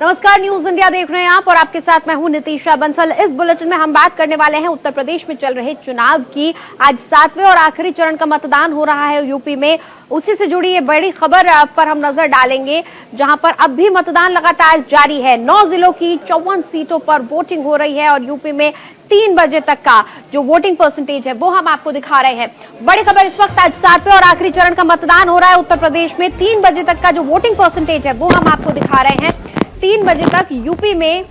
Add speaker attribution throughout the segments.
Speaker 1: नमस्कार, news India देख रहे हैं आप और आपके साथ मैं हूं नितीशा बंसल। इस बुलेटिन में हम बात करने वाले हैं उत्तर प्रदेश में चल रहे चुनाव की। आज 7वें और आखिरी चरण का मतदान हो रहा है यूपी में। उसी से जुड़ी ये बड़ी खबर पर हम नजर डालेंगे, जहां पर अब भी मतदान लगातार जारी है। 9 जिलों की 54 सीटों पर वोटिंग हो रही है और यूपी में 3 बजे तक का जो वोटिंग परसेंटेज है वो हम आपको दिखा रहे हैं। बड़ी खबर इस वक्त, आज 7वें और आखिरी चरण का मतदान हो रहा है उत्तर प्रदेश में। 3 बजे तक का जो वोटिंग परसेंटेज है वो हम आपको दिखा रहे हैं। 3 बजे तक यूपी में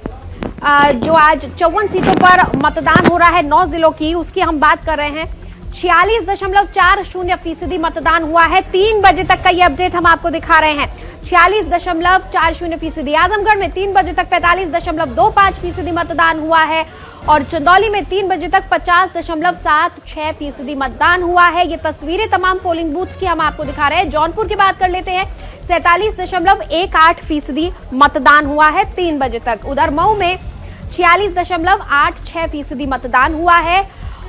Speaker 1: जो आज 54 सीटों पर मतदान हो रहा है 9 जिलों की, उसकी हम बात कर रहे हैं। 46.40% मतदान हुआ है। 3 बजे तक का ये अपडेट हम आपको दिखा रहे हैं। 46.40%। आजमगढ़ में 3 बजे तक 45.25% मतदान हुआ है और चंदौली में 3 बजे तक 50.76% मतदान हुआ है। ये तस्वीरें तमाम पोलिंग बूथ्स की हम आपको दिखा रहे हैं। जौनपुर की बात कर लेते हैं, 47.18% मतदान हुआ है 3 बजे तक। उधर मऊ में 46.86% मतदान हुआ है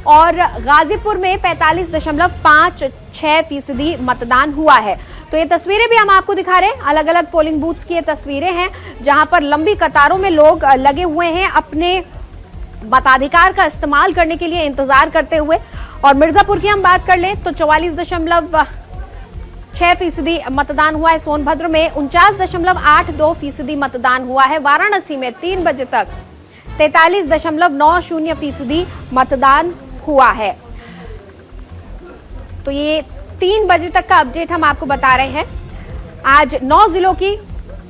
Speaker 1: और गाजीपुर में 45.56% मतदान हुआ है। तो ये तस्वीरें भी हम आपको दिखा रहे हैं। अलग अलग पोलिंग बूथ्स की ये तस्वीरें हैं जहां पर लंबी कतारों में लोग लगे हुए हैं अपने मताधिकार का इस्तेमाल करने के लिए इंतजार करते हुए। और मिर्जापुर की हम बात कर लें तो 44.6% मतदान हुआ है। सोनभद्र में 49.82% मतदान हुआ है। वाराणसी में 3 बजे तक 43.90% मतदान हुआ है। तो ये 3 बजे तक का अपडेट हम आपको बता रहे हैं। आज 9 जिलों की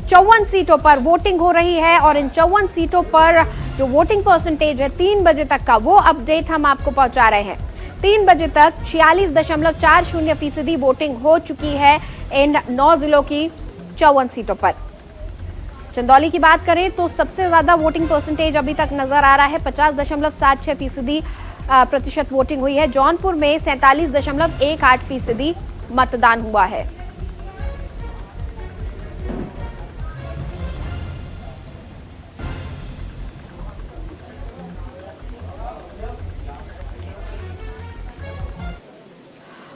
Speaker 1: 54 सीटों पर वोटिंग हो रही है और इन 54 सीटों पर जो वोटिंग परसेंटेज है 3 बजे तक का, वो अपडेट हम आपको पहुंचा रहे हैं। 3 बजे तक 46.40% वोटिंग हो चुकी है इन 9 जिलों की 54 सीटों पर। चंदौली की बात करें तो सबसे ज्यादा वोटिंग परसेंटेज अभी तक नजर आ रहा है। 50.76% वोटिंग हुई है। जौनपुर में 47.18% मतदान हुआ है।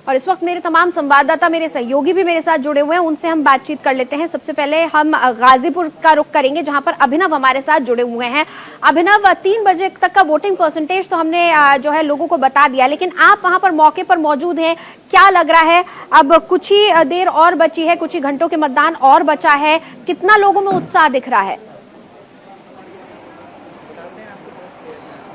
Speaker 1: और इस वक्त मेरे तमाम संवाददाता, मेरे सहयोगी भी मेरे साथ जुड़े हुए हैं, उनसे हम बातचीत कर लेते हैं। सबसे पहले हम गाजीपुर का रुख करेंगे जहां पर अभिनव हमारे साथ जुड़े हुए हैं। अभिनव, 3 बजे तक का वोटिंग परसेंटेज तो हमने जो है लोगों को बता दिया, लेकिन आप वहां पर मौके पर मौजूद हैं, क्या लग रहा है? अब कुछ ही देर और बची है, कुछ ही घंटों के मतदान और बचा है, कितना लोगों में उत्साह दिख रहा है?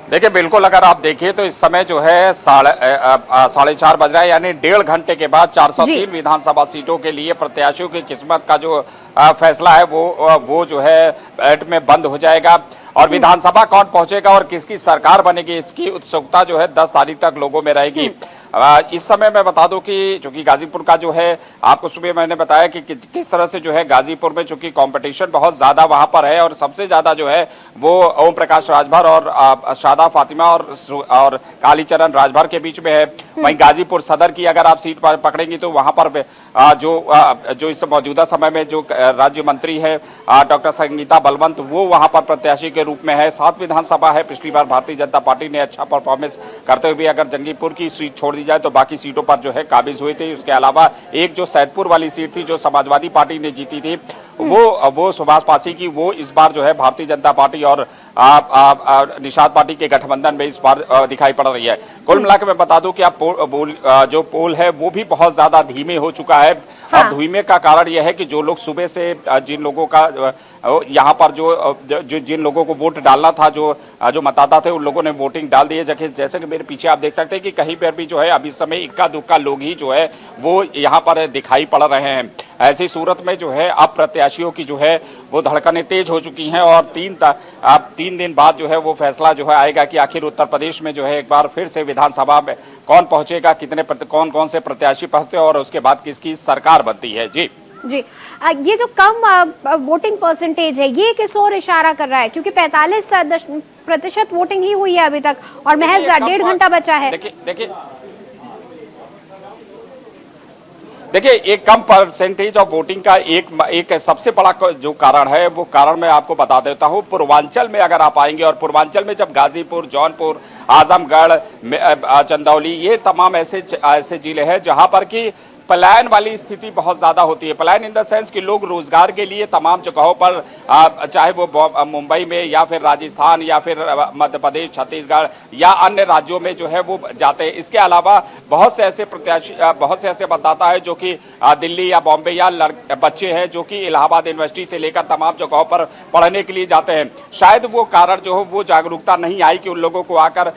Speaker 2: देखिए, बिल्कुल अगर आप देखिए तो इस समय जो है 4:30 बज रहा है, यानी 1.5 घंटे के बाद 403 विधानसभा सीटों के लिए प्रत्याशियों की किस्मत का जो फैसला है वो जो है बैट में बंद हो जाएगा। और विधानसभा कौन पहुंचेगा और किसकी सरकार बनेगी, इसकी उत्सुकता जो है 10 तारीख तक लोगों में रहेगी। इस समय मैं बता दूं कि चूंकि गाजीपुर का जो है, आपको सुबह मैंने बताया कि किस तरह से जो है गाजीपुर में चूंकि कंपटीशन बहुत ज्यादा वहां पर है और सबसे ज्यादा जो है वो ओम प्रकाश राजभर और शादा फातिमा और कालीचरण राजभर के बीच में है। वहीं गाजीपुर सदर की अगर आप सीट पकड़ेंगी तो वहां पर जो इस मौजूदा समय में जो राज्य मंत्री है डॉक्टर संगीता बलवंत, वो वहां पर प्रत्याशी के रूप में है। 7 विधानसभा है। पिछली बार भारतीय जनता पार्टी ने अच्छा परफॉर्मेंस करते हुए अगर जंगीपुर की सीट छोड़ दी जाए तो बाकी सीटों पर जो है काबिज हुए थे। उसके अलावा एक जो सैदपुर वाली सीट थी जो समाजवादी पार्टी ने जीती थी, वो सुभाष पासी की, वो इस बार जो है भारतीय जनता पार्टी और निषाद पार्टी के गठबंधन में इस बार दिखाई पड़ रही है। कुल मिलाकर मैं बता दूं कि जो पोल है वो भी बहुत ज्यादा धीमे हो चुका है। हाँ। और धीमे का कारण यह है कि जो लोग सुबह से जिन लोगों का यहाँ पर जिन लोगों को वोट डालना था, जो मतदाता थे, उन लोगों ने वोटिंग डाल दी है। जैसे कि मेरे पीछे आप देख सकते हैं कि कहीं पर भी जो है अभी समय इक्का दुक्का लोग ही जो है वो यहाँ पर दिखाई पड़ रहे हैं। ऐसी सूरत में जो है अब प्रत्याशियों की जो है वो धड़कनें तेज हो चुकी हैं और 3 दिन बाद जो है वो फैसला जो है आएगा कि आखिर उत्तर प्रदेश में जो है एक बार फिर से विधानसभा में कौन पहुंचेगा, कौन से प्रत्याशी पहुंचते हैं और उसके बाद किसकी सरकार बनती है। जी,
Speaker 1: ये जो कम वोटिंग परसेंटेज है ये किस ओर इशारा कर रहा है? क्योंकि 45% वोटिंग ही हुई है अभी तक और महज 1.5 घंटा बचा है।
Speaker 2: देखिए, एक कम परसेंटेज ऑफ वोटिंग का एक सबसे बड़ा जो कारण है, वो कारण मैं आपको बता देता हूं। पूर्वांचल में अगर आप आएंगे और पूर्वांचल में जब गाजीपुर, जौनपुर, आजमगढ़, चंदौली, ये तमाम ऐसे जिले हैं जहां पर कि पलायन वाली स्थिति बहुत ज्यादा होती है। पलायन इन द सेंस कि लोग रोजगार के लिए तमाम जगहों पर चाहे वो मुंबई में या फिर राजस्थान या फिर मध्य प्रदेश, छत्तीसगढ़ या अन्य राज्यों में जो है वो जाते हैं। इसके अलावा बहुत से ऐसे प्रत्याशी, बहुत से ऐसे मतदाता है जो कि दिल्ली या बॉम्बे या बच्चे हैं जो कि इलाहाबाद यूनिवर्सिटी से लेकर तमाम जगहों पर पढ़ने के लिए जाते हैं। शायद वो कारण जो हो वो जागरूकता नहीं आई कि उन लोगों को आकर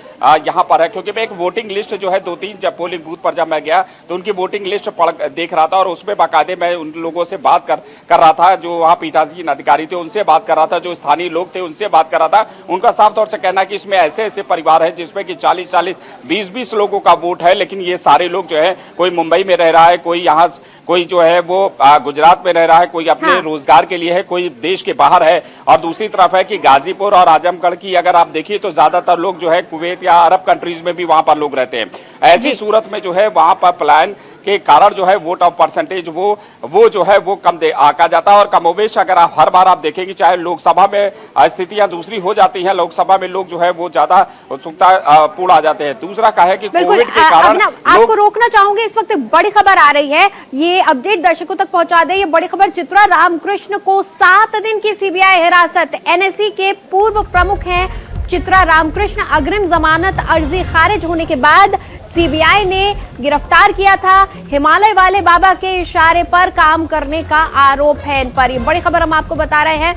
Speaker 2: यहाँ पर है, क्योंकि मैं एक वोटिंग लिस्ट जो है 2-3 जब पोलिंग बूथ पर जब मैं गया तो उनकी वोटिंग लिस्ट देख रहा था और उसमें बाकायदे मैं उन लोगों से बात कर रहा था, जो वहाँ पीठासीन अधिकारी थे उनसे बात कर रहा था, जो स्थानीय लोग थे उनसे बात कर रहा था। उनका साफ तौर से कहना है कि इसमें ऐसे ऐसे परिवार है जिसमें कि 40-40, 20-20 लोगों का वोट है, लेकिन ये सारे लोग जो है कोई मुंबई में रह रहा है, कोई यहाँ, कोई जो है वो गुजरात में रह रहा है, कोई अपने रोजगार के लिए है, कोई देश के बाहर है। और दूसरी तरफ है कि गाजीपुर और आजमगढ़ की अगर आप देखिए तो ज्यादातर लोग जो है कुवैत या अरब कंट्रीज में भी वहां पर लोग रहते हैं। ऐसी सूरत में जो है वहां पर पलायन के कारण जो है वोट ऑफ परसेंटेज वो जो है वो कम आका जाता है। और कमोवेश अगर आप हर बार आप देखेंगे, चाहे लोकसभा में स्थितियां दूसरी हो जाती हैं, लोकसभा में लोग जो है वो ज्यादा उत्सुकता पूर्ण आ जाते हैं। दूसरा क्या है कि कोविड के कारण
Speaker 1: आपको रोकना चाहूंगे, इस वक्त बड़ी खबर आ रही है, ये अपडेट दर्शकों तक पहुंचा दे। ये बड़ी खबर, चित्रा रामकृष्ण को 7 दिन की सीबीआई हिरासत। एनएससी के पूर्व प्रमुख हैं चित्रा रामकृष्ण। अग्रिम जमानत अर्जी खारिज होने के बाद सीबीआई ने गिरफ्तार किया था। हिमालय वाले बाबा के इशारे पर काम करने का आरोप है इन पर। ये बड़ी खबर हम आपको बता रहे हैं।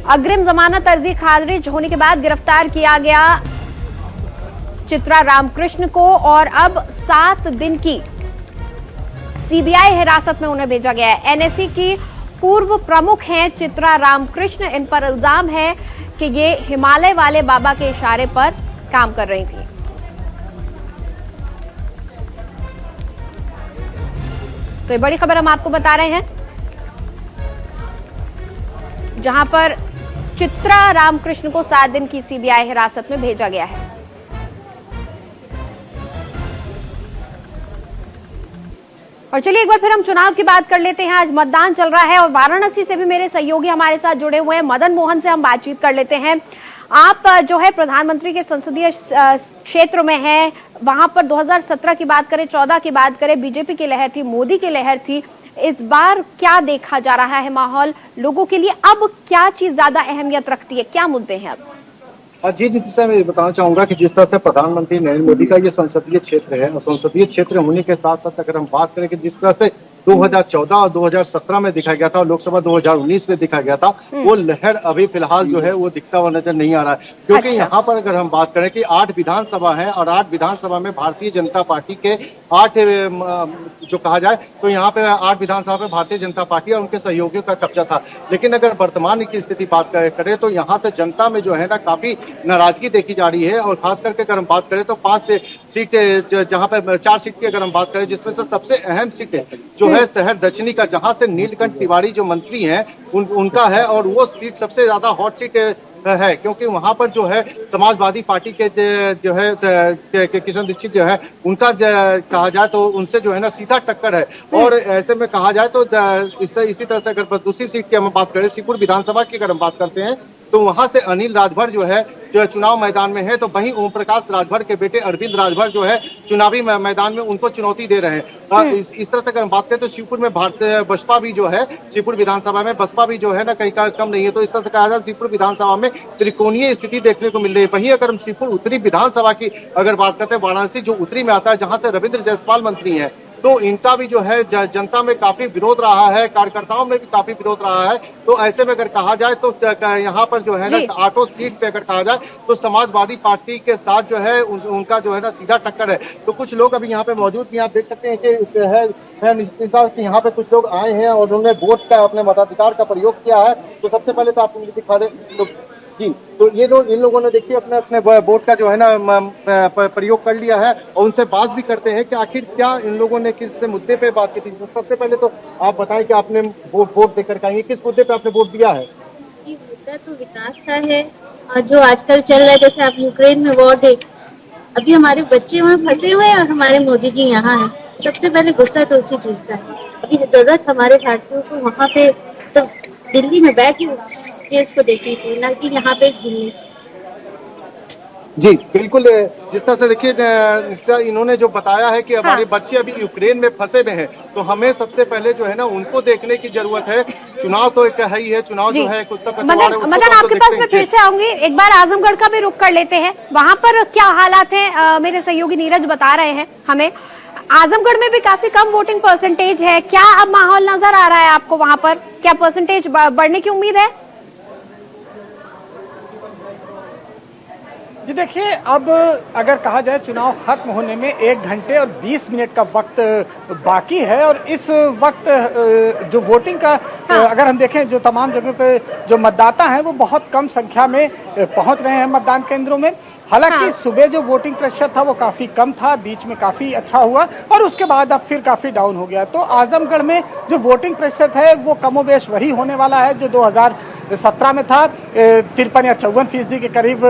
Speaker 1: अग्रिम जमानत अर्जी खारिज होने के बाद गिरफ्तार किया गया चित्रा रामकृष्ण को और अब 7 दिन की सीबीआई हिरासत में उन्हें भेजा गया है। एनएससी की पूर्व प्रमुख हैं चित्रा रामकृष्ण। इन पर इल्जाम है कि ये हिमालय वाले बाबा के इशारे पर काम कर रही थी। तो ये बड़ी खबर हम आपको बता रहे हैं, जहां पर चित्रा रामकृष्ण को 7 दिन की सीबीआई हिरासत में भेजा गया है। और चलिए एक बार फिर हम चुनाव की बात कर लेते हैं। आज मतदान चल रहा है और वाराणसी से भी मेरे सहयोगी हमारे साथ जुड़े हुए हैं। मदन मोहन से हम बातचीत कर लेते हैं। आप जो है प्रधानमंत्री के संसदीय क्षेत्र में हैं, वहां पर 2017 की बात करें, 14 की बात करें, बीजेपी की लहर थी, मोदी की लहर थी। इस बार क्या देखा जा रहा है माहौल लोगों के लिए? अब क्या चीज ज्यादा अहमियत रखती है, क्या मुद्दे हैं अब?
Speaker 3: जी नितिशा, मैं बताना चाहूंगा कि जिस तरह से प्रधानमंत्री नरेंद्र मोदी का ये संसदीय क्षेत्र है और संसदीय क्षेत्र होने के साथ साथ अगर हम बात करें कि जिस तरह से 2014 और 2017 में दिखाया गया था और लोकसभा 2019 में दिखाया गया था, वो लहर अभी फिलहाल जो है वो दिखता हुआ नजर नहीं आ रहा है। क्योंकि यहाँ पर अगर हम बात करें कि 8 विधानसभा है और 8 विधानसभा में भारतीय जनता पार्टी के 8 जो कहा जाए तो यहाँ पे 8 विधानसभा में भारतीय जनता पार्टी और उनके सहयोगियों का कब्जा था। लेकिन अगर वर्तमान की स्थिति बात करें तो यहाँ से जनता में जो है ना काफी नाराजगी देखी जा रही है। और खास करके अगर हम बात करें तो 5 सीट जहाँ पर 4 सीट की अगर हम बात करें, जिसमें से सबसे अहम सीट जो है शहर दक्षिणी का, जहां से नीलकंठ तिवारी जो मंत्री हैं उनका है और वो सीट सबसे ज्यादा हॉट सीट है, क्योंकि वहां पर जो है समाजवादी पार्टी के जो है किशन दीक्षित जो है उनका कहा जाए तो उनसे जो है ना सीधा टक्कर है। और ऐसे में कहा जाए तो इसी तरह से अगर दूसरी सीट की हम बात करें, शिवपुर विधानसभा की अगर हम बात करते हैं तो वहां से अनिल राजभर जो है चुनाव मैदान में है, तो वहीं ओम प्रकाश राजभर के बेटे अरविंद राजभर जो है चुनावी मैदान में उनको चुनौती दे रहे हैं। इस तरह से अगर हम बात करें तो शिवपुर में भारतीय बसपा भी जो है, शिवपुर विधानसभा में बसपा भी जो है ना कहीं का कम नहीं है। तो इस तरह से कहा जाए शिवपुर विधानसभा में त्रिकोणीय स्थिति देखने को मिल रही है। वहीं अगर हम शिवपुर उत्तरी विधानसभा की अगर बात करते हैं, वाराणसी जो उत्तरी में आता है जहां से रविंद्र जायसवाल मंत्री है, तो इनका भी जो है जनता में काफी विरोध रहा है, कार्यकर्ताओं में भी काफी विरोध रहा है। तो ऐसे में अगर कहा जाए तो यहाँ पर जो है ना 8 सीट पे अगर कहा जाए तो समाजवादी पार्टी के साथ जो है उनका जो है ना सीधा टक्कर है। तो कुछ लोग अभी यहाँ पे मौजूद भी आप देख सकते हैं कि निश्चित कि यहाँ पे कुछ लोग आए हैं और उन्होंने वोट का अपने मताधिकार का प्रयोग किया है। तो सबसे पहले तो आप मुझे दिखा दें तो जी, तो ये लोग इन लोगों ने देखिए अपने अपने वोट का जो है ना प्रयोग कर लिया है और उनसे बात भी करते हैं कि आखिर क्या इन लोगों ने किस मुद्दे पे बात की थी। सबसे पहले तो आप बताएं कि आपने वोट देकर कहेंगे किस मुद्दे पे आपने वोट दिया है?
Speaker 4: ये मुद्दा तो विकास का है और जो आजकल चल रहा है, जैसे आप यूक्रेन में वॉर देख, अभी हमारे बच्चे वहाँ फंसे हुए हैं और हमारे मोदी जी यहाँ हैं। सबसे पहले गुस्सा तो उसी चीज का है। अभी जरूरत हमारे भारतीयों को वहाँ पे तो दिल्ली में बैठ के केस को देखी थी, ना कि यहाँ पे घूमने।
Speaker 3: जी बिल्कुल, जिस तरह से देखिए इन्होंने जो बताया है कि हमारे बच्चे अभी यूक्रेन में फंसे हुए हैं, तो हमें सबसे पहले जो है ना उनको देखने की जरूरत है। चुनाव तो एक है ही है, चुनाव जो है कुछ
Speaker 1: मदन आपके पास मैं फिर से आऊंगी, एक बार आजमगढ़ का भी रुख कर लेते हैं। वहां पर क्या हालात हैं? मेरे सहयोगी नीरज बता रहे हैं हमें, आजमगढ़ में भी काफी कम वोटिंग परसेंटेज है। क्या अब माहौल नजर आ रहा है आपको वहां पर? क्या परसेंटेज बढ़ने की उम्मीद है?
Speaker 5: जी देखिए, अब अगर कहा जाए चुनाव खत्म होने में 1 घंटे और 20 मिनट का वक्त बाकी है और इस वक्त जो वोटिंग का अगर हम देखें, जो तमाम जगहों पे जो मतदाता हैं वो बहुत कम संख्या में पहुंच रहे हैं मतदान केंद्रों में। हालांकि सुबह जो वोटिंग प्रतिशत था वो काफी कम था, बीच में काफी अच्छा हुआ और उसके बाद अब फिर काफी डाउन हो गया। तो आजमगढ़ में जो वोटिंग प्रतिशत है वो कमोबेश वही होने वाला है जो 2017 में था। 53 या 54% के करीब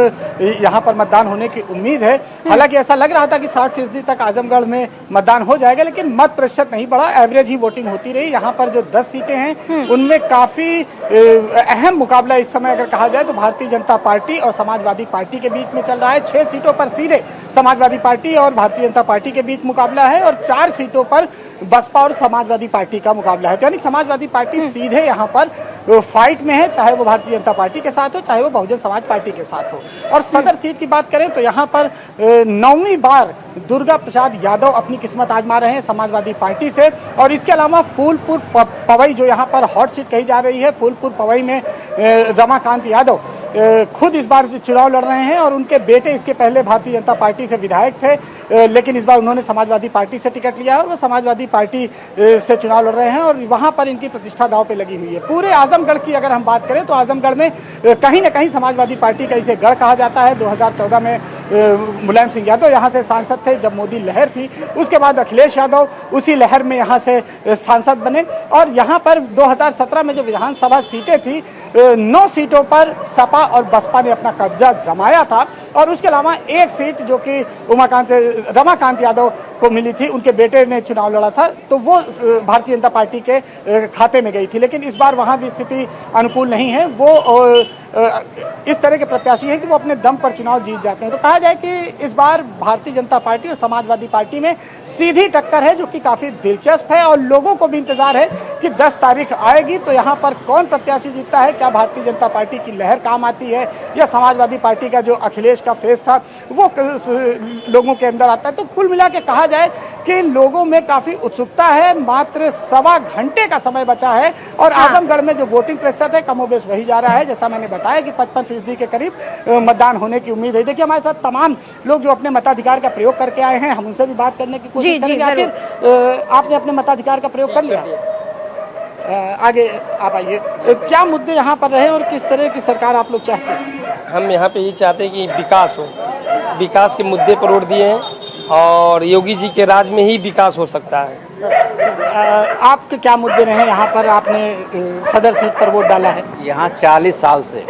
Speaker 5: यहाँ पर मतदान होने की उम्मीद है। हालांकि ऐसा लग रहा था कि 60% तक आजमगढ़ में मतदान हो जाएगा, लेकिन मत प्रतिशत नहीं बढ़ा, एवरेज ही वोटिंग होती रही। यहाँ पर जो 10 सीटें हैं उनमें काफी अहम मुकाबला इस समय अगर कहा जाए तो भारतीय जनता पार्टी और समाजवादी पार्टी के बीच में चल रहा है। 6 सीटों पर सीधे समाजवादी पार्टी और भारतीय जनता पार्टी के बीच मुकाबला है और 4 सीटों पर बसपा और समाजवादी पार्टी का मुकाबला है। यानी समाजवादी पार्टी सीधे यहाँ पर फाइट में है, चाहे वो भारतीय जनता पार्टी के साथ हो चाहे वो बहुजन समाज पार्टी के साथ हो। और सदर सीट की बात करें तो यहाँ पर 9वीं बार दुर्गा प्रसाद यादव अपनी किस्मत आजमा रहे हैं समाजवादी पार्टी से। और इसके अलावा फूलपुर पवई जो यहाँ पर हॉट सीट कही जा रही है, फूलपुर पवई में रमाकांत यादव खुद इस बार चुनाव लड़ रहे हैं और उनके बेटे इसके पहले भारतीय जनता पार्टी से विधायक थे, लेकिन इस बार उन्होंने समाजवादी पार्टी से टिकट लिया और वो समाजवादी पार्टी से चुनाव लड़ रहे हैं और वहां पर इनकी प्रतिष्ठा दांव पे लगी हुई है। पूरे आजमगढ़ की अगर हम बात करें तो आजमगढ़ में कहीं ना कहीं समाजवादी पार्टी का इसे गढ़ कहा जाता है। 2014 में मुलायम सिंह यादव यहाँ से सांसद थे जब मोदी लहर थी, उसके बाद अखिलेश यादव उसी लहर में यहाँ से सांसद बने और यहाँ पर 2017 में जो विधानसभा सीटें थी 9 सीटों पर सपा और बसपा ने अपना कब्जा जमाया था और उसके अलावा एक सीट जो कि रमाकांत यादव को मिली थी, उनके बेटे ने चुनाव लड़ा था तो वो भारतीय जनता पार्टी के खाते में गई थी। लेकिन इस बार वहां भी स्थिति अनुकूल नहीं है। वो इस तरह के प्रत्याशी हैं कि वो अपने दम पर चुनाव जीत जाते हैं। तो कहा जाए कि इस बार भारतीय जनता पार्टी और समाजवादी पार्टी में सीधी टक्कर है जो कि काफी दिलचस्प है और लोगों को भी इंतजार है कि 10 तारीख आएगी तो यहाँ पर कौन प्रत्याशी जीतता है। क्या भारतीय जनता पार्टी की लहर काम आती है या समाजवादी पार्टी का जो अखिलेश का फेस था वो लोगों के अंदर आता है। तो कुल मिला के कहा जाए कि लोगों में काफी उत्सुकता है। मात्र 1.25 घंटे का समय बचा है और आजमगढ़ में जो वोटिंग प्रतिशत है कमोबेश वही जा रहा है। जैसा मैंने बताया कि 55% के करीब मतदान होने की उम्मीद है। देखिए हमारे साथ तमाम लोग जो अपने मताधिकार का प्रयोग करके आए हैं, हम उनसे भी बात करने की कोशिश करेंगे। आखिर आपने अपने मताधिकार का प्रयोग कर लिया? आगे आप आइए, क्या मुद्दे यहाँ पर रहे और किस तरह की सरकार आप लोग चाहते हैं?
Speaker 6: हम यहाँ पे ये चाहते हैं कि विकास हो, विकास के मुद्दे पर वोट दिए हैं और योगी जी के राज में ही विकास हो सकता है।
Speaker 5: आपके क्या मुद्दे रहे यहाँ पर? आपने सदर सीट पर वोट डाला है।
Speaker 7: यहाँ 40 साल से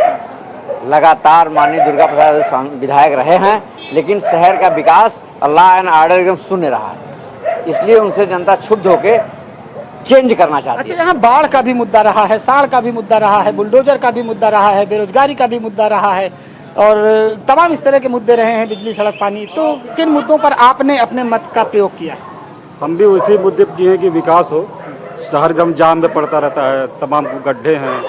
Speaker 7: लगातार माननीय दुर्गा प्रसाद विधायक रहे हैं, लेकिन शहर का विकास लॉ एंड ऑर्डर एकदम शून्य रहा है, इसलिए उनसे जनता क्षुब्ध होकर चेंज करना चाहती है।
Speaker 5: अच्छा, यहाँ बाढ़ का भी मुद्दा रहा है, साड़ का भी मुद्दा रहा है, बुलडोजर का भी मुद्दा रहा है, बेरोजगारी का भी मुद्दा रहा है और तमाम इस तरह के मुद्दे रहे हैं, बिजली सड़क पानी। तो किन मुद्दों पर आपने अपने मत का प्रयोग किया?
Speaker 8: हम भी उसी मुद्दे पर दिए हैं कि विकास हो। शहर जम जाम में पड़ता रहता है, तमाम गड्ढे हैं,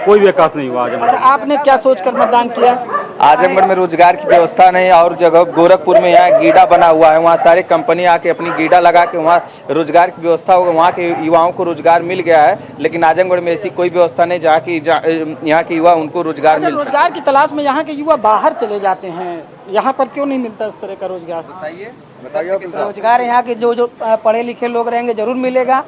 Speaker 8: कोई विकास नहीं हुआ आजमगढ़।
Speaker 5: अच्छा, आपने क्या सोचकर मतदान किया?
Speaker 6: आजमगढ़ में रोजगार की व्यवस्था नहीं और जगह गोरखपुर में यहाँ गीडा बना हुआ है, वहाँ सारे कंपनी आके अपनी गीडा लगा के वहाँ रोजगार की व्यवस्था होगा, वहाँ के युवाओं को रोजगार मिल गया है। लेकिन आजमगढ़ में ऐसी कोई व्यवस्था नहीं जहाँ की यहाँ के युवा उनको रोजगार मिल सके।
Speaker 5: रोजगार की तलाश में यहाँ के युवा बाहर चले जाते हैं, यहाँ पर क्यों नहीं मिलता उस तरह का रोजगार?
Speaker 6: बताइए। रोजगार यहाँ के जो पढ़े लिखे लोग रहेंगे जरूर मिलेगा।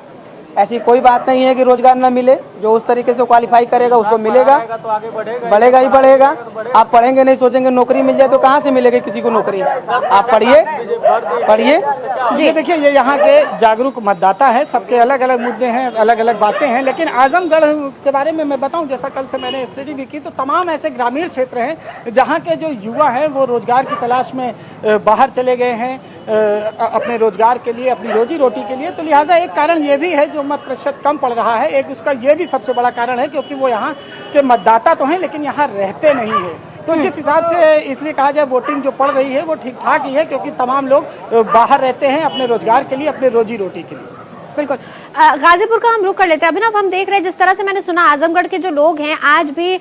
Speaker 6: ऐसी कोई बात नहीं है कि रोजगार न मिले, जो उस तरीके से क्वालिफाई करेगा उसको मिलेगा, तो आगे बढ़ेगा ही बढ़ेगा। आप पढ़ेंगे नहीं, सोचेंगे नौकरी मिल जाए तो कहाँ से मिलेगी किसी को नौकरी? आप पढ़िए।
Speaker 5: ये देखिए, ये यहाँ के जागरूक मतदाता है, सबके अलग अलग मुद्दे हैं, अलग अलग बातें हैं। लेकिन आजमगढ़ के बारे में मैं बताऊं, जैसा कल से मैंने स्टडी भी की, तो तमाम ऐसे ग्रामीण क्षेत्र हैं जहाँ के जो युवा हैं वो रोजगार की तलाश में बाहर चले गए हैं अपने रोजगार के लिए, अपनी रोजी रोटी के लिए। तो लिहाजा एक कारण ये भी है जो मत प्रतिशत कम पड़ रहा है। एक उसका ये भी सबसे बड़ा कारण है क्योंकि वो यहाँ के मतदाता तो हैं लेकिन यहाँ रहते नहीं है। तो जिस हिसाब से इसलिए कहा जाए वोटिंग जो पड़ रही है वो ठीक ठाक ही है, क्योंकि तमाम लोग बाहर रहते हैं अपने रोजगार के लिए, अपने रोजी रोटी के लिए।
Speaker 1: बिल्कुल। गाजीपुर का हम रुख कर लेते हैं। अभिनव, हम देख रहे हैं जिस तरह से मैंने सुना आजमगढ़ के जो लोग हैं आज भी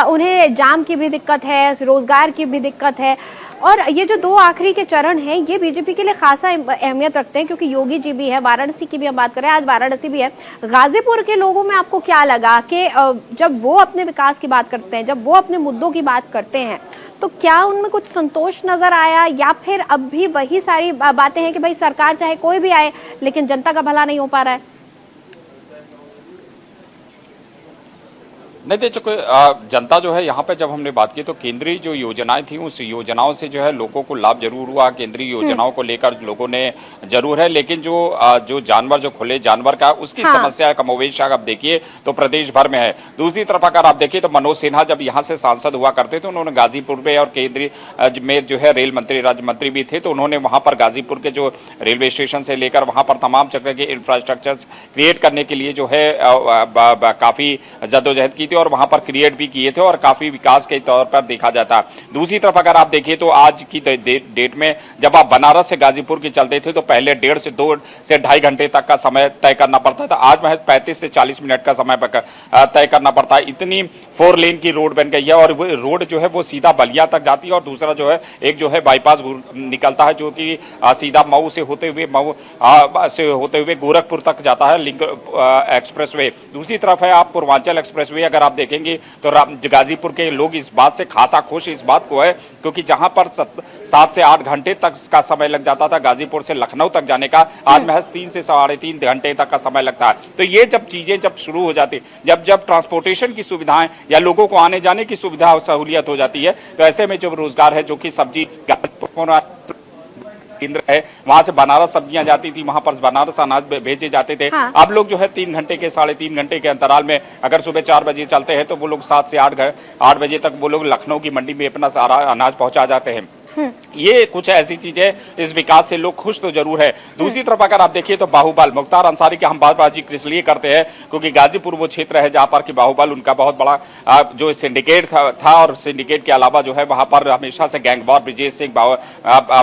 Speaker 1: उन्हें जाम की भी दिक्कत है, रोजगार की भी दिक्कत है, और ये जो 2 आखिरी के चरण हैं ये बीजेपी के लिए खासा अहमियत रखते हैं, क्योंकि योगी जी भी है, वाराणसी की भी हम बात करें, आज वाराणसी भी है। गाजीपुर के लोगों में आपको क्या लगा कि जब वो अपने विकास की बात करते हैं, जब वो अपने मुद्दों की बात करते हैं, तो क्या उनमें कुछ संतोष नजर आया, या फिर अब भी वही सारी बातें हैं कि भाई सरकार चाहे कोई भी आए लेकिन जनता का भला नहीं हो पा रहा है?
Speaker 2: नहीं देखो, जनता जो है यहाँ पे जब हमने बात की तो केंद्रीय जो योजनाएं थी उस योजनाओं से जो है लोगों को लाभ जरूर हुआ, केंद्रीय योजनाओं को लेकर लोगों ने जरूर है, लेकिन जो जानवर, जो खुले जानवर का उसकी समस्या कमोवेश आप देखिए तो प्रदेश भर में है। दूसरी तरफ अगर आप देखिए तो मनोज सिन्हा जब यहाँ से सांसद हुआ करते थे उन्होंने गाजीपुर में और केंद्रीय में जो है रेल मंत्री, राज्य मंत्री भी थे, तो उन्होंने वहां पर गाजीपुर के जो रेलवे स्टेशन से लेकर वहां पर तमाम तरह के इंफ्रास्ट्रक्चर क्रिएट करने के लिए जो है काफी जद्दोजहद की और वहां पर क्रिएट भी किए थे और काफी विकास के तौर पर देखा जाता। दूसरी तरफ अगर आप देखिए तो आज की डेट में जब आप बनारस से गाजीपुर की चलते थे तो पहले 1.5 से 2 से 2.5 घंटे तक का समय तय करना पड़ता था, आज महज 35 से 40 मिनट का समय तय करना पड़ता है। इतनी 4 लेन की रोड बन गई है और वो रोड जो है वो सीधा बलिया तक जाती है और दूसरा जो है एक जो है बाईपास निकलता है जो कि सीधा मऊ से होते हुए गोरखपुर तक जाता है, लिंक एक्सप्रेसवे। दूसरी तरफ है आप पूर्वांचल एक्सप्रेसवे, अगर आप देखेंगे तो गाजीपुर के लोग इस बात से खासा खुश इस बात को है क्योंकि जहां पर 7 से 8 घंटे तक का समय लग जाता था गाजीपुर से लखनऊ तक जाने का, आज महज 3 से 3.5 घंटे तक का समय लगता है। तो ये जब चीजें जब शुरू हो जाती, जब ट्रांसपोर्टेशन की सुविधाएं या लोगों को आने जाने की सुविधा और सहूलियत हो जाती है, तो ऐसे में जो रोजगार है जो कि सब्जी केंद्र है वहां से बनारस सब्जियां जाती थी, वहां पर बनारस अनाज भेजे जाते थे। अब लोग जो है 3 घंटे के 3.5 घंटे के अंतराल में अगर सुबह 4 बजे चलते हैं तो वो लोग 7 से 8 बजे तक वो लोग लखनऊ की मंडी में अपना सारा अनाज पहुंचा जाते हैं। ये कुछ ऐसी चीजें, इस विकास से लोग खुश तो जरूर है। दूसरी तरफ अगर आप देखिए तो बाहुबल मुख्तार अंसारी की हम बातबाजी इसलिए करते हैं क्योंकि गाजीपुर वो क्षेत्र है जहां पर कि बाहुबल उनका बहुत बड़ा जो सिंडिकेट था और सिंडिकेट के अलावा जो है वहां पर हमेशा से गैंगवॉर, ब्रिजेश सिंह,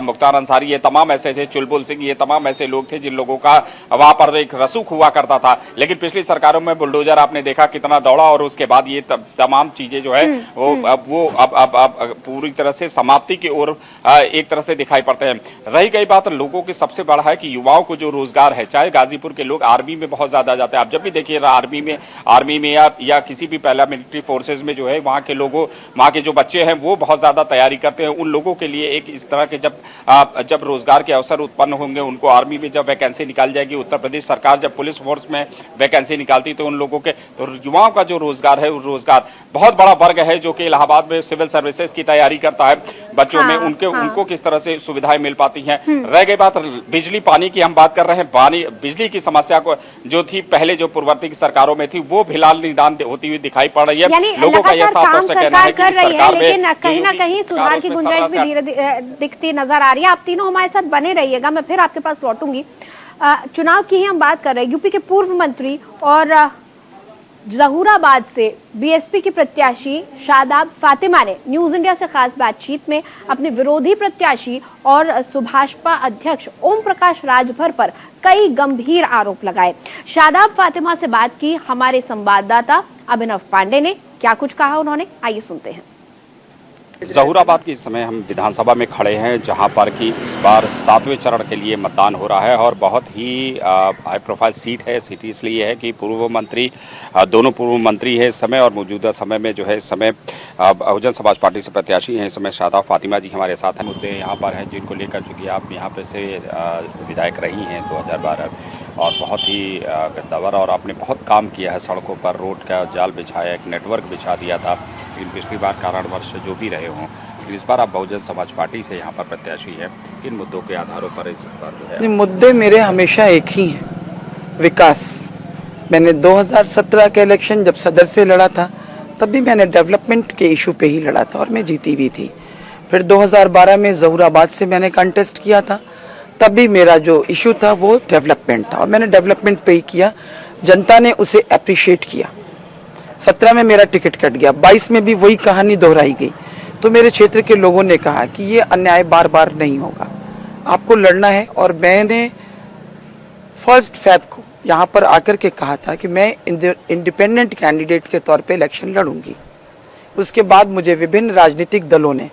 Speaker 2: मुख्तार अंसारी, ये तमाम ऐसे चुलबुल सिंह, ये तमाम ऐसे लोग थे जिन लोगों का वहां पर एक रसूख हुआ करता था। लेकिन पिछली सरकारों में बुलडोजर आपने देखा कितना दौड़ा और उसके बाद ये तमाम चीजें जो है वो अब पूरी तरह से समाप्ति की ओर एक तरह से दिखाई पड़ते हैं। रही गई बात लोगों की सबसे बड़ा है कि युवाओं को जो रोजगार है, चाहे गाजीपुर के लोग आर्मी में बहुत ज्यादा जाते हैं, आप जब भी देखिए आर्मी में या किसी भी पैरामिलिट्री फोर्सेज में जो है वहां के लोगों, वहां के जो बच्चे हैं वो बहुत ज्यादा तैयारी करते हैं। उन लोगों के लिए एक इस तरह के जब रोजगार के अवसर उत्पन्न होंगे, उनको आर्मी में जब वैकेंसी निकाली जाएगी, उत्तर प्रदेश सरकार जब पुलिस फोर्स में वैकेंसी निकालती तो उन लोगों के, तो युवाओं का जो रोजगार है, रोजगार बहुत बड़ा वर्ग है जो कि इलाहाबाद में सिविल सर्विसेज की तैयारी करता है बच्चों में, उनको किस तरह से सुविधाएं मिल पाती हैं। रह गई बात बिजली पानी की, हम बात कर रहे हैं बिजली की समस्या को जो थी पहले जो पूर्ववर्ती सरकारों में थी वो फिलहाल निदान होती हुई दिखाई पड़ रही है। लोगों का यह साफ तौर से कहना है कि सरकार
Speaker 1: लेकिन कहीं ना कहीं सुधार की गुंजाइश भी धीरे दिखती नजर आ रही है। आप तीनों हमारे साथ बने रहिएगा, मैं फिर आपके पास लौटूंगी। चुनाव की ही हम बात कर रहे हैं। यूपी के पूर्व मंत्री और जहूराबाद से बीएसपी की प्रत्याशी शादाब फातिमा ने न्यूज इंडिया से खास बातचीत में अपने विरोधी प्रत्याशी और सुभाषपा अध्यक्ष ओम प्रकाश राजभर पर कई गंभीर आरोप लगाए। शादाब फातिमा से बात की हमारे संवाददाता अभिनव पांडे ने, क्या कुछ कहा उन्होंने, आइए सुनते हैं।
Speaker 2: जहूराबाद के इस समय हम विधानसभा में खड़े हैं जहां पर कि इस बार 7वें चरण के लिए मतदान हो रहा है और बहुत ही हाई प्रोफाइल सीट है। सीट इसलिए है कि दोनों पूर्व मंत्री है इस समय और मौजूदा समय में जो है इस समय बहुजन समाज पार्टी से प्रत्याशी हैं इस समय शादाब फातिमा जी हमारे साथ हैं। मुद्दे यहाँ पर हैं जिनको लेकर चूंकि आप यहाँ पे से विधायक रही हैं 2012 और बहुत ही गद्दावर और आपने बहुत काम किया है, सड़कों पर रोड का जाल बिछाया, एक नेटवर्क बिछा दिया था। लेकिन पिछली बार कारणवश जो भी रहे हों, लेकिन इस बार आप बहुजन समाज पार्टी से यहाँ पर प्रत्याशी है। इन मुद्दों के आधारों पर इस बार जो है
Speaker 6: मुद्दे मेरे हमेशा एक ही हैं, विकास। मैंने 2017 के इलेक्शन जब सदर से लड़ा था तब भी मैंने डेवलपमेंट के इशू पे ही लड़ा था और मैं जीती भी थी। फिर 2012 में जहूराबाद से मैंने कंटेस्ट किया था, तब भी मेरा जो इशू था वो डेवलपमेंट था और मैंने डेवलपमेंट पे ही किया। जनता ने उसे अप्रिशिएट किया। 17 में मेरा टिकट कट गया, 22 में भी वही कहानी दोहराई गई। तो मेरे क्षेत्र के लोगों ने कहा कि ये अन्याय बार बार नहीं होगा, आपको लड़ना है। और मैंने फर्स्ट फेब को यहाँ पर आकर के कहा था कि मैं इंडिपेंडेंट कैंडिडेट के तौर पे इलेक्शन लड़ूंगी। उसके बाद मुझे विभिन्न राजनीतिक दलों ने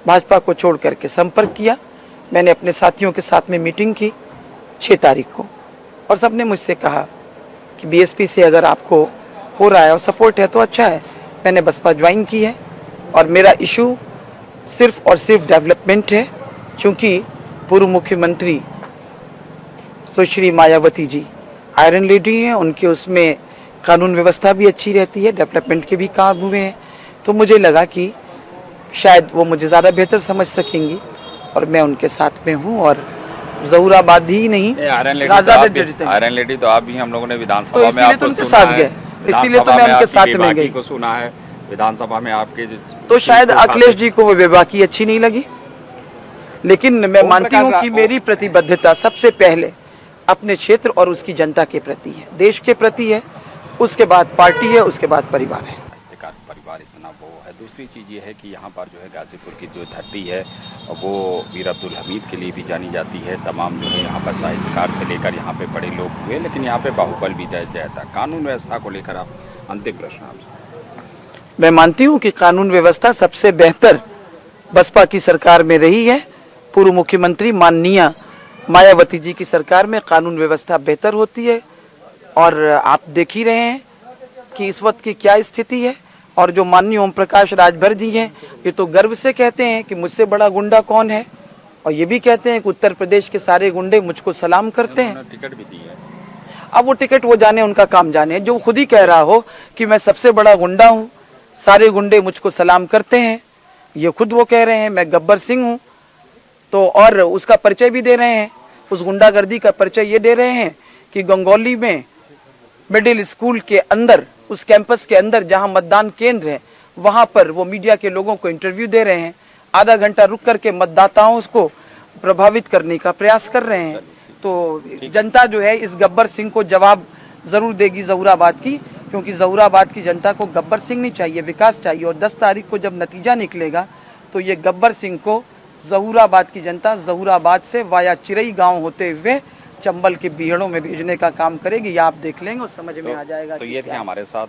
Speaker 6: भाजपा को छोड़ करके संपर्क किया। मैंने अपने साथियों के साथ में मीटिंग की 6 तारीख को, और सबने मुझसे कहा कि बीएसपी से अगर आपको हो रहा है और सपोर्ट है तो अच्छा है। मैंने बसपा ज्वाइन की है और मेरा इशू सिर्फ और सिर्फ डेवलपमेंट है, क्योंकि पूर्व मुख्यमंत्री सुश्री मायावती जी आयरन लेडी हैं, उनके उसमें कानून व्यवस्था भी अच्छी रहती है, डेवलपमेंट के भी काम हुए हैं। तो मुझे लगा कि शायद वो मुझे ज़्यादा बेहतर समझ सकेंगी और मैं उनके साथ में हूँ। और ज़हूराबाद ही नहीं,
Speaker 2: आयरन लेडी तो आप भी हम लोगों ने विधानसभा में आपको
Speaker 6: उनके साथ गए, इसीलिए तो मैं उनके साथ में गई
Speaker 2: को सुना है विधानसभा में आपके।
Speaker 6: तो शायद अखिलेश जी को वो बेबाकी अच्छी नहीं लगी, लेकिन मैं मानती हूँ कि मेरी प्रतिबद्धता सबसे पहले अपने क्षेत्र और उसकी जनता के प्रति है, देश के प्रति है, उसके बाद पार्टी है, उसके बाद परिवार है।
Speaker 2: परिवार इतना वो है। दूसरी चीज़ ये है कि यहाँ पर जो है गाजीपुर की जो धरती है वो वीर अब्दुल हमीद के लिए भी जानी जाती है। तमाम जो है यहाँ पर साहित्यकार से लेकर यहाँ पे बड़े लोग हुए, लेकिन यहाँ पे बाहुबल भी जय था। कानून व्यवस्था को लेकर आप, अंतिम प्रश्न आपसे।
Speaker 6: मैं मानती हूँ कि कानून व्यवस्था सबसे बेहतर बसपा की सरकार में रही है। पूर्व मुख्यमंत्री माननीय मायावती जी की सरकार में कानून व्यवस्था बेहतर होती है, और आप देख ही रहे हैं कि इस वक्त की क्या स्थिति है। और जो माननीय ओम प्रकाश राजभर जी हैं, ये तो गर्व से कहते हैं कि मुझसे बड़ा गुंडा कौन है, और ये भी कहते हैं कि उत्तर प्रदेश के सारे गुंडे मुझको सलाम करते हैं।
Speaker 2: टिकट भी दी है।
Speaker 6: अब वो टिकट वो जाने, उनका काम जाने। जो खुद ही कह रहा हो कि मैं सबसे बड़ा गुंडा हूँ, सारे गुंडे मुझको सलाम करते हैं, ये खुद वो कह रहे हैं मैं गब्बर सिंह हूँ, तो और उसका परिचय भी दे रहे हैं। उस गुंडागर्दी का परिचय ये दे रहे हैं कि गंगौली में मिडिल स्कूल के अंदर, उस कैंपस के अंदर जहां मतदान केंद्र है, वहां पर वो मीडिया के लोगों को इंटरव्यू दे रहे हैं। आधा घंटा रुक करके मतदाताओं को प्रभावित करने का प्रयास कर रहे हैं। तो जनता जो है इस गब्बर सिंह को जवाब जरूर देगी ज़हूराबाद की, क्योंकि ज़हूराबाद की जनता को गब्बर सिंह नहीं चाहिए, विकास चाहिए। और 10 तारीख को जब नतीजा निकलेगा तो ये गब्बर सिंह को ज़हूराबाद की जनता ज़हूराबाद से वाया चिरई गांव होते हुए चंबल के बीहड़ों में भेजने का काम करेगी। ये आप देख लेंगे और समझ में आ जाएगा।
Speaker 2: तो ये थे हमारे साथ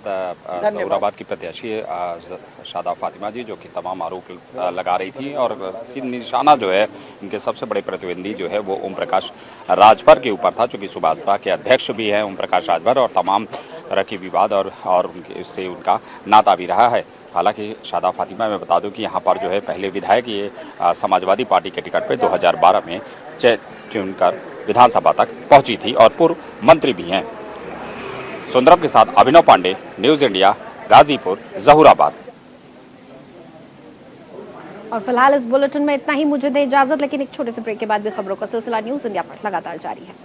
Speaker 2: ज़हूराबाद की प्रत्याशी शादा फातिमा जी, जो कि तमाम आरोप लगा रही थी, और निशाना जो है इनके सबसे बड़े प्रतिद्वंदी जो है वो ओम प्रकाश राजभर के ऊपर था, चूँकि सुभाषपा के अध्यक्ष भी हैं ओम प्रकाश राजभर, और तमाम तरह की विवाद और उससे उनका नाता भी रहा है। हालांकि शादा फातिमा, मैं बता दूं कि यहाँ पर जो है पहले विधायक ये समाजवादी पार्टी के टिकट पे 2012 में चुनकर विधानसभा तक पहुंची थी, और पूर्व मंत्री भी हैं। सुंदरम के साथ अभिनव पांडे, न्यूज इंडिया, गाजीपुर, ज़हूराबाद।
Speaker 1: और फिलहाल इस बुलेटिन में इतना ही। मुझे दे इजाजत, लेकिन एक छोटे से ब्रेक के बाद भी खबरों का सिलसिला न्यूज इंडिया पर लगातार जारी है।